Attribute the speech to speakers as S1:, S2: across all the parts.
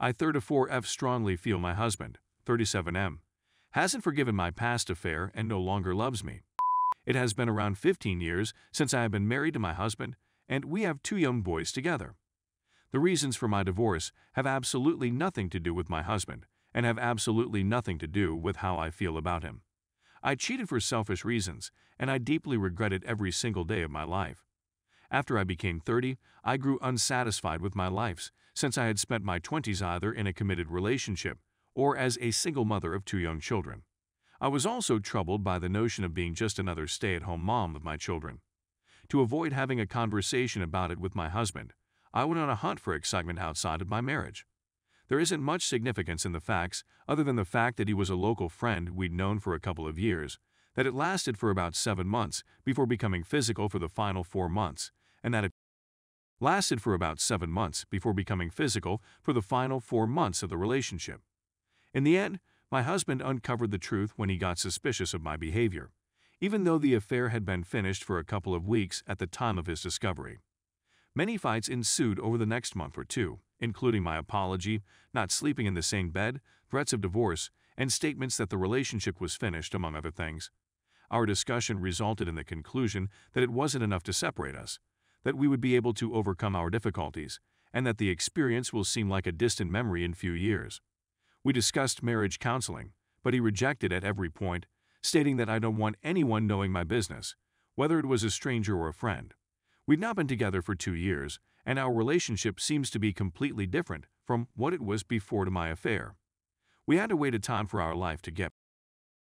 S1: I 34F strongly feel my husband, 37M, hasn't forgiven my past affair and no longer loves me. It has been around 15 years since I have been married to my husband, and we have 2 young boys together. The reasons for my divorce have absolutely nothing to do with my husband, and have absolutely nothing to do with how I feel about him. I cheated for selfish reasons, and I deeply regret it every single day of my life. After I became 30, I grew unsatisfied with my life, since I had spent my 20s either in a committed relationship or as a single mother of 2 young children. I was also troubled by the notion of being just another stay-at-home mom of my children. To avoid having a conversation about it with my husband, I went on a hunt for excitement outside of my marriage. There isn't much significance in the facts other than the fact that he was a local friend we'd known for a couple of years, that it lasted for about 7 months before becoming physical for the final 4 months, and that it lasted for about 7 months before becoming physical for the final 4 months of the relationship. In the end, my husband uncovered the truth when he got suspicious of my behavior, even though the affair had been finished for a couple of weeks at the time of his discovery. Many fights ensued over the next month or 2, including my apology, not sleeping in the same bed, threats of divorce, and statements that the relationship was finished, among other things. Our discussion resulted in the conclusion that it wasn't enough to separate us, that we would be able to overcome our difficulties, and that the experience will seem like a distant memory in few years. We discussed marriage counseling, but he rejected at every point, stating that I don't want anyone knowing my business, whether it was a stranger or a friend. We'd now been together for 2 years, and our relationship seems to be completely different from what it was before to my affair. We had to wait a time for our life to get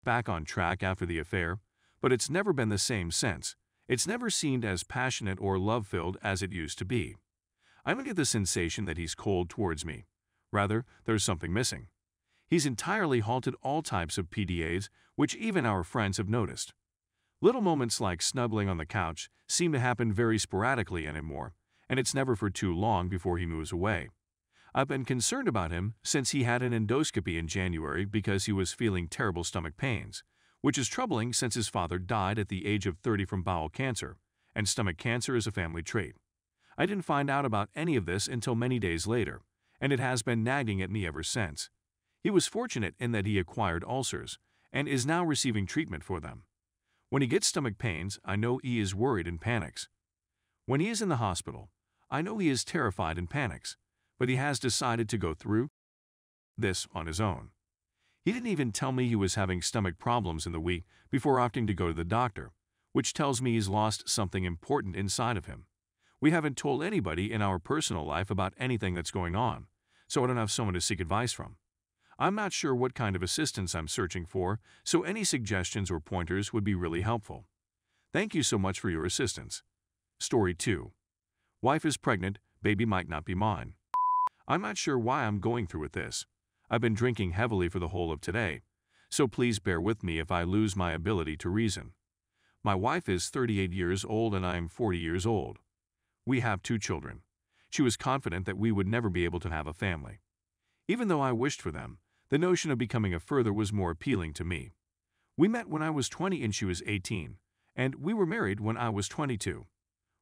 S1: back on track after the affair, but it's never been the same since. It's never seemed as passionate or love-filled as it used to be. I don't get the sensation that he's cold towards me. Rather, there's something missing. He's entirely halted all types of PDAs, which even our friends have noticed. Little moments like snuggling on the couch seem to happen very sporadically anymore, and it's never for too long before he moves away. I've been concerned about him since he had an endoscopy in January because he was feeling terrible stomach pains, which is troubling since his father died at the age of 30 from bowel cancer, and stomach cancer is a family trait. I didn't find out about any of this until many days later, and it has been nagging at me ever since. He was fortunate in that he acquired ulcers, and is now receiving treatment for them. When he gets stomach pains, I know he is worried and panics. When he is in the hospital, I know he is terrified and panics, but he has decided to go through this on his own. He didn't even tell me he was having stomach problems in the week before opting to go to the doctor, which tells me he's lost something important inside of him. We haven't told anybody in our personal life about anything that's going on, so I don't have someone to seek advice from. I'm not sure what kind of assistance I'm searching for, so any suggestions or pointers would be really helpful. Thank you so much for your assistance. Story 2. Wife is pregnant, baby might not be mine. I'm not sure why I'm going through with this. I've been drinking heavily for the whole of today, so please bear with me if I lose my ability to reason. My wife is 38 years old and I am 40 years old. We have 2 children. She was confident that we would never be able to have a family. Even though I wished for them, the notion of becoming a father was more appealing to me. We met when I was 20 and she was 18, and we were married when I was 22.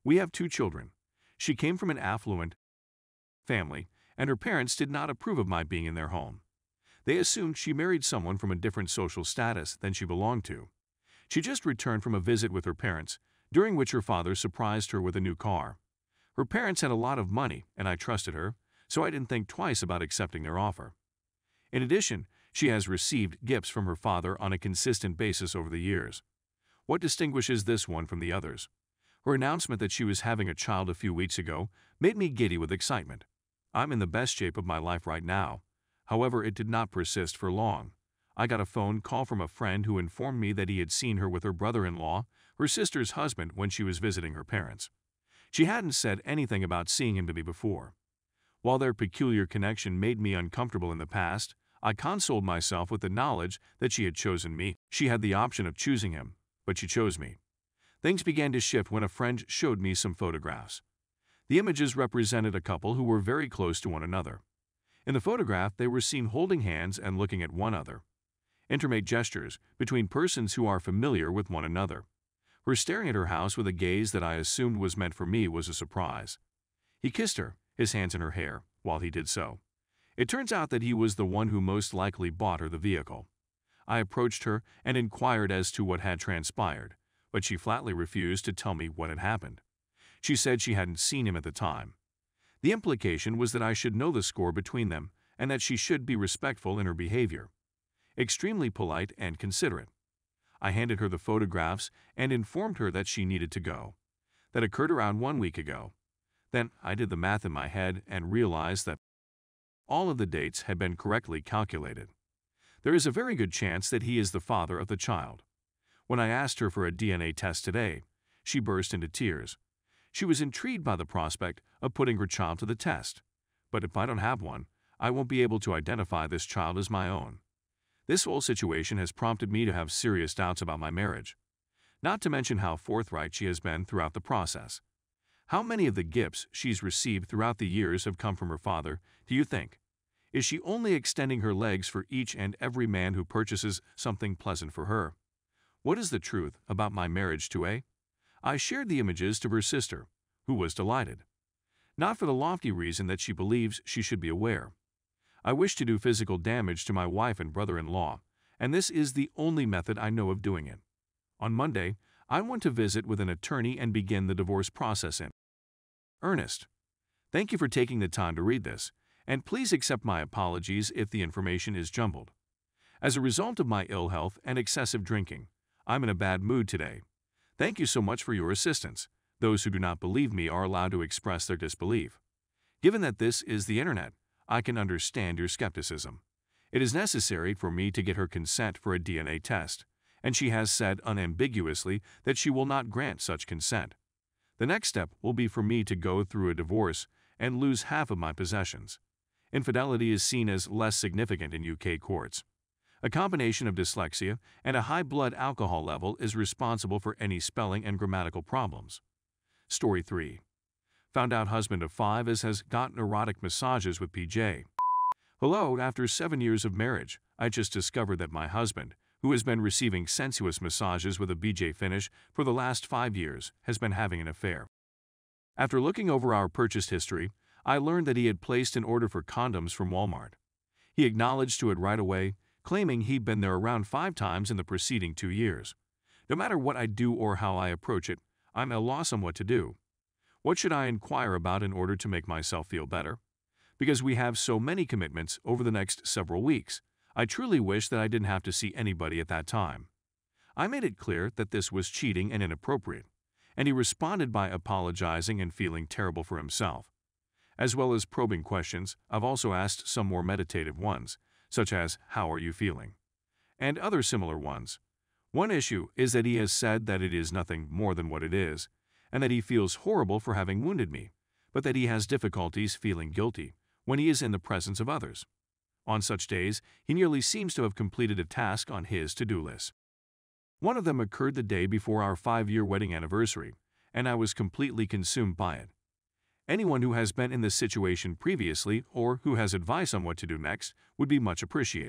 S1: We have 2 children. She came from an affluent family, and her parents did not approve of my being in their home. They assumed she married someone from a different social status than she belonged to. She just returned from a visit with her parents, during which her father surprised her with a new car. Her parents had a lot of money, and I trusted her, so I didn't think twice about accepting their offer. In addition, she has received gifts from her father on a consistent basis over the years. What distinguishes this one from the others? Her announcement that she was having a child a few weeks ago made me giddy with excitement. I'm in the best shape of my life right now. However, it did not persist for long. I got a phone call from a friend who informed me that he had seen her with her brother-in-law, her sister's husband, when she was visiting her parents. She hadn't said anything about seeing him to me before. While their peculiar connection made me uncomfortable in the past, I consoled myself with the knowledge that she had chosen me. She had the option of choosing him, but she chose me. Things began to shift when a friend showed me some photographs. The images represented a couple who were very close to one another. In the photograph, they were seen holding hands and looking at one another. Intimate gestures between persons who are familiar with one another. Her staring at her house with a gaze that I assumed was meant for me was a surprise. He kissed her, his hands in her hair, while he did so. It turns out that he was the one who most likely bought her the vehicle. I approached her and inquired as to what had transpired, but she flatly refused to tell me what had happened. She said she hadn't seen him at the time. The implication was that I should know the score between them and that she should be respectful in her behavior. Extremely polite and considerate. I handed her the photographs and informed her that she needed to go. That occurred around 1 week ago. Then I did the math in my head and realized that all of the dates had been correctly calculated. There is a very good chance that he is the father of the child. When I asked her for a DNA test today, she burst into tears. She was intrigued by the prospect of putting her child to the test. But if I don't have one, I won't be able to identify this child as my own. This whole situation has prompted me to have serious doubts about my marriage. Not to mention how forthright she has been throughout the process. How many of the gifts she's received throughout the years have come from her father, do you think? Is she only extending her legs for each and every man who purchases something pleasant for her? What is the truth about my marriage to A? I shared the images to her sister, who was delighted. Not for the lofty reason that she believes she should be aware. I wish to do physical damage to my wife and brother-in-law, and this is the only method I know of doing it. On Monday, I want to visit with an attorney and begin the divorce process in earnest. Thank you for taking the time to read this, and please accept my apologies if the information is jumbled. As a result of my ill health and excessive drinking, I'm in a bad mood today. Thank you so much for your assistance. Those who do not believe me are allowed to express their disbelief. Given that this is the internet, I can understand your skepticism. It is necessary for me to get her consent for a DNA test, and she has said unambiguously that she will not grant such consent. The next step will be for me to go through a divorce and lose half of my possessions. Infidelity is seen as less significant in UK courts. A combination of dyslexia and a high blood alcohol level is responsible for any spelling and grammatical problems. Story 3. Found out husband of 5 has gotten erotic massages with PJ. Hello, after 7 years of marriage, I just discovered that my husband, who has been receiving sensuous massages with a BJ finish for the last 5 years, has been having an affair. After looking over our purchase history, I learned that he had placed an order for condoms from Walmart. He acknowledged to it right away, claiming he'd been there around 5 times in the preceding 2 years. No matter what I do or how I approach it, I'm at a loss on what to do. What should I inquire about in order to make myself feel better? Because we have so many commitments over the next several weeks, I truly wish that I didn't have to see anybody at that time. I made it clear that this was cheating and inappropriate, and he responded by apologizing and feeling terrible for himself. As well as probing questions, I've also asked some more meditative ones, such as, "How are you feeling?" and other similar ones. One issue is that he has said that it is nothing more than what it is, and that he feels horrible for having wounded me, but that he has difficulties feeling guilty when he is in the presence of others. On such days, he nearly seems to have completed a task on his to-do list. One of them occurred the day before our 5-year wedding anniversary, and I was completely consumed by it. Anyone who has been in this situation previously or who has advice on what to do next would be much appreciated.